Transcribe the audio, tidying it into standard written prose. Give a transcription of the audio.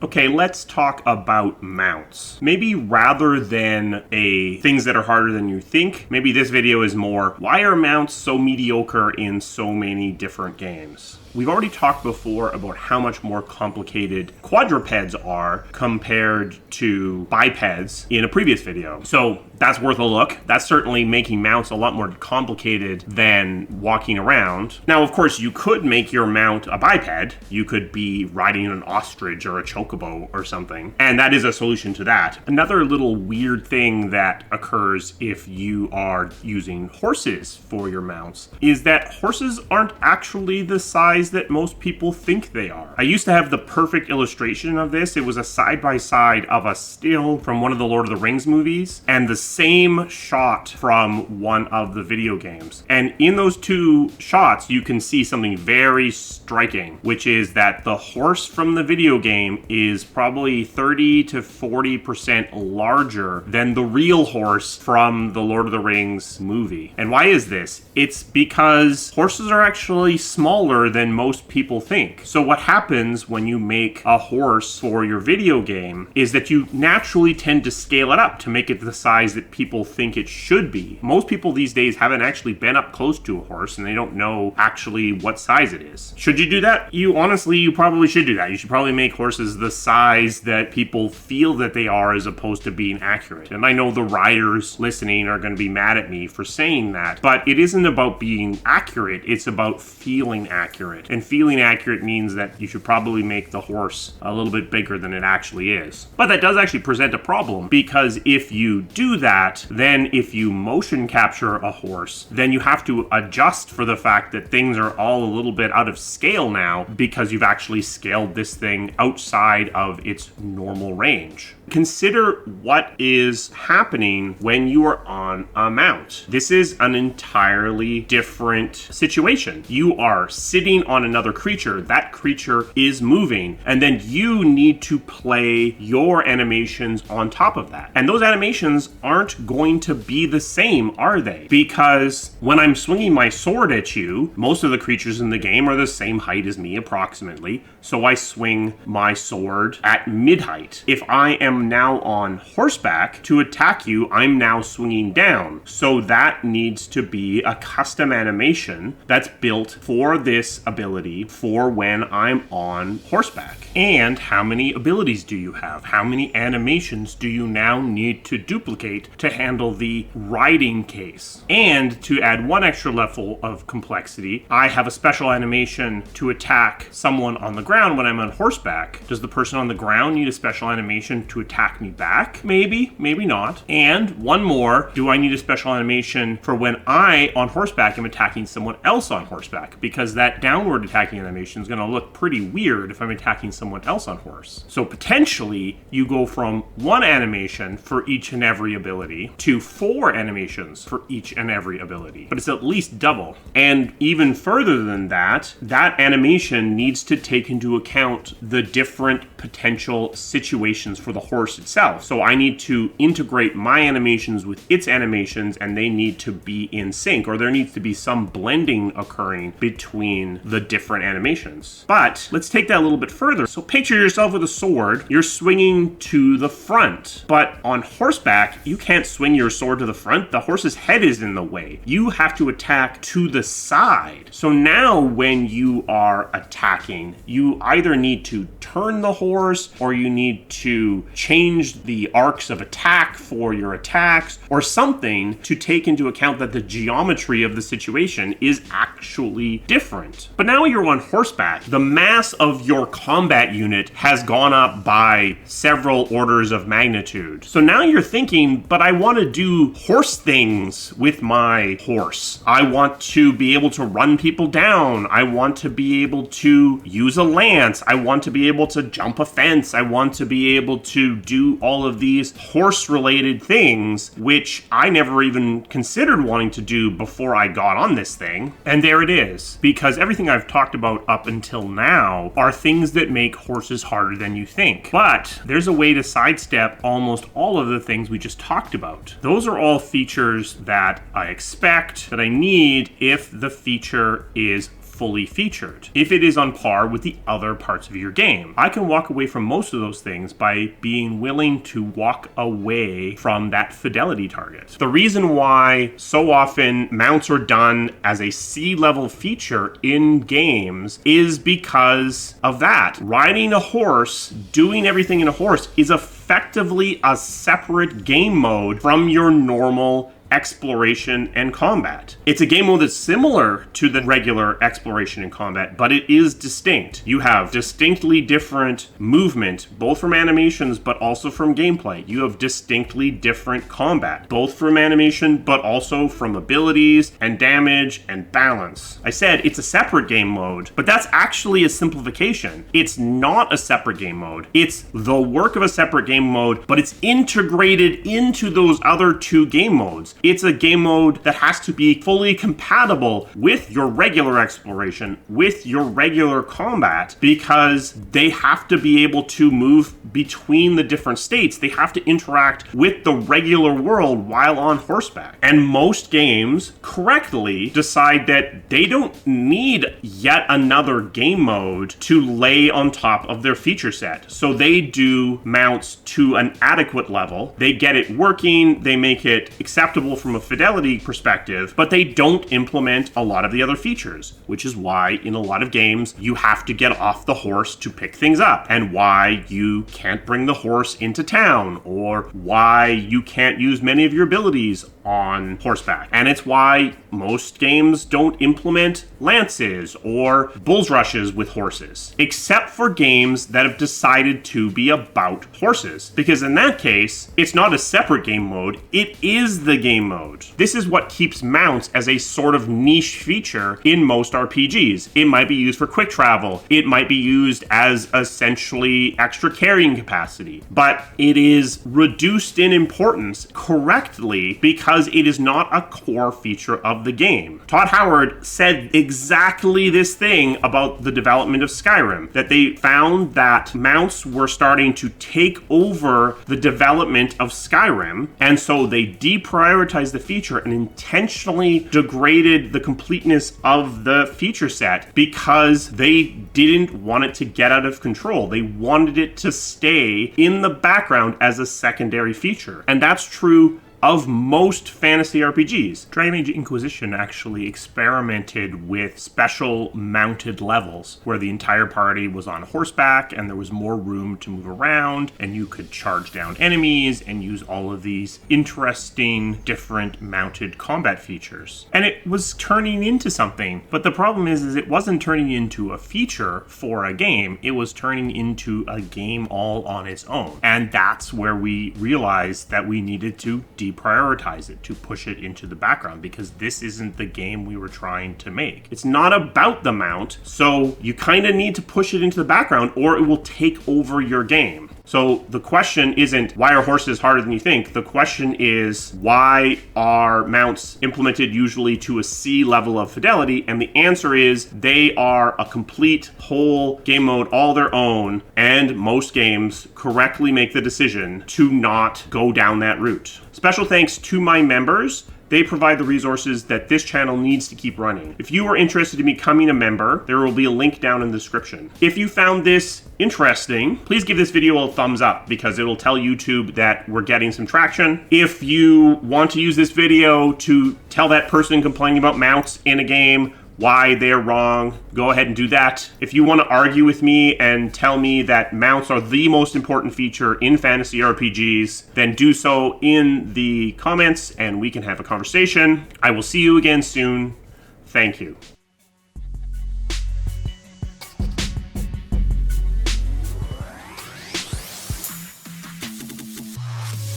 Okay, let's talk about mounts. Maybe rather than things that are harder than you think, maybe this video is more, why are mounts so mediocre in so many different games? We've already talked before about how much more complicated quadrupeds are compared to bipeds in a previous video. So that's worth a look. That's certainly making mounts a lot more complicated than walking around. Now, of course, you could make your mount a biped. You could be riding an ostrich or a chocobo or something. And that is a solution to that. Another little weird thing that occurs if you are using horses for your mounts is that horses aren't actually the size that most people think they are. I used to have the perfect illustration of this. It was a side-by-side of a still from one of the Lord of the Rings movies and the same shot from one of the video games. And in those two shots, you can see something very striking, which is that the horse from the video game is probably 30 to 40% larger than the real horse from the Lord of the Rings movie. And why is this? It's because horses are actually smaller than most people think. So what happens when you make a horse for your video game is that you naturally tend to scale it up to make it the size that people think it should be. Most people these days haven't actually been up close to a horse and they don't know actually what size it is. Should you do that? You probably should do that. You should probably make horses the size that people feel that they are as opposed to being accurate. And I know the riders listening are going to be mad at me for saying that, but it isn't about being accurate. It's about feeling accurate. And feeling accurate means that you should probably make the horse a little bit bigger than it actually is. But that does actually present a problem, because if you do that, then if you motion capture a horse, then you have to adjust for the fact that things are all a little bit out of scale now because you've actually scaled this thing outside of its normal range. Consider what is happening when you are on a mount. This is an entirely different situation. You are sitting on another creature. That creature is moving, and then you need to play your animations on top of that. And those animations aren't going to be the same, are they? Because when I'm swinging my sword at you, most of the creatures in the game are the same height as me approximately, so I swing my sword at mid-height. If I am now on horseback to attack you, I'm now swinging down. So that needs to be a custom animation that's built for this ability for when I'm on horseback. And how many abilities do you have? How many animations do you now need to duplicate to handle the riding case? And to add one extra level of complexity, I have a special animation to attack someone on the ground when I'm on horseback. Does the person on the ground need a special animation to attack me back? Maybe, maybe not. And one more, do I need a special animation for when I, on horseback, am attacking someone else on horseback? Because that downward attacking animation is going to look pretty weird if I'm attacking someone else on horse. So potentially, you go from one animation for each and every ability to 4 animations for each and every ability. But it's at least double. And even further than that, that animation needs to take into account the different potential situations for the horse itself. So I need to integrate my animations with its animations, and they need to be in sync, or there needs to be some blending occurring between the different animations. But let's take that a little bit further. So picture yourself with a sword. You're swinging to the front, but on horseback, you can't swing your sword to the front. The horse's head is in the way. You have to attack to the side. So now when you are attacking, you either need to turn the horse, or you need to change the arcs of attack for your attacks, or something to take into account that the geometry of the situation is actually different. But now you're on horseback. The mass of your combat unit has gone up by several orders of magnitude. So now you're thinking, but I want to do horse things with my horse. I want to be able to run people down. I want to be able to use a lance. I want to be able to jump a fence. I want to be able to do all of these horse-related things, which I never even considered wanting to do before I got on this thing. And there it is. Because everything I've talked about up until now are things that make horses harder than you think. But there's a way to sidestep almost all of the things we just talked about. Those are all features that I expect, that I need if the feature is fully featured, if it is on par with the other parts of your game. I can walk away from most of those things by being willing to walk away from that fidelity target. The reason why so often mounts are done as a C-level feature in games is because of that. Riding a horse, doing everything in a horse, is effectively a separate game mode from your normal exploration and combat. It's a game mode that's similar to the regular exploration and combat, but it is distinct. You have distinctly different movement, both from animations but also from gameplay. You have distinctly different combat, both from animation but also from abilities and damage and balance. I said it's a separate game mode, but that's actually a simplification. It's not a separate game mode. It's the work of a separate game mode, but it's integrated into those other two game modes. It's a game mode that has to be fully compatible with your regular exploration, with your regular combat, because they have to be able to move between the different states. They have to interact with the regular world while on horseback. And most games correctly decide that they don't need yet another game mode to lay on top of their feature set. So they do mounts to an adequate level. They get it working. They make it acceptable from a fidelity perspective, but they don't implement a lot of the other features, which is why in a lot of games you have to get off the horse to pick things up, and why you can't bring the horse into town, or why you can't use many of your abilities on horseback. And it's why most games don't implement lances or bulls rushes with horses, except for games that have decided to be about horses, because in that case it's not a separate game mode, it is the game mode. This is what keeps mounts as a sort of niche feature in most RPGs. It might be used for quick travel, it might be used as essentially extra carrying capacity, but it is reduced in importance correctly because it is not a core feature of the game. Todd Howard said exactly this thing about the development of Skyrim, that they found that mounts were starting to take over the development of Skyrim, and so they deprioritized the feature and intentionally degraded the completeness of the feature set because they didn't want it to get out of control. They wanted it to stay in the background as a secondary feature. And that's true of most fantasy RPGs. Dragon Age Inquisition actually experimented with special mounted levels where the entire party was on horseback and there was more room to move around and you could charge down enemies and use all of these interesting different mounted combat features. And it was turning into something, but the problem is it wasn't turning into a feature for a game, it was turning into a game all on its own. And that's where we realized that we needed to deprioritize it, to push it into the background, because this isn't the game we were trying to make. It's not about the mount, so you kind of need to push it into the background or it will take over your game. So the question isn't, why are horses harder than you think? The question is, why are mounts implemented usually to a C level of fidelity? And the answer is, they are a complete whole game mode all their own, and most games correctly make the decision to not go down that route. Special thanks to my members. They provide the resources that this channel needs to keep running. If you are interested in becoming a member, there will be a link down in the description. If you found this interesting, please give this video a thumbs up because it'll tell YouTube that we're getting some traction. If you want to use this video to tell that person complaining about mounts in a game why they're wrong, go ahead and do that. If you want to argue with me and tell me that mounts are the most important feature in fantasy RPGs, then do so in the comments and we can have a conversation. I will see you again soon. Thank you.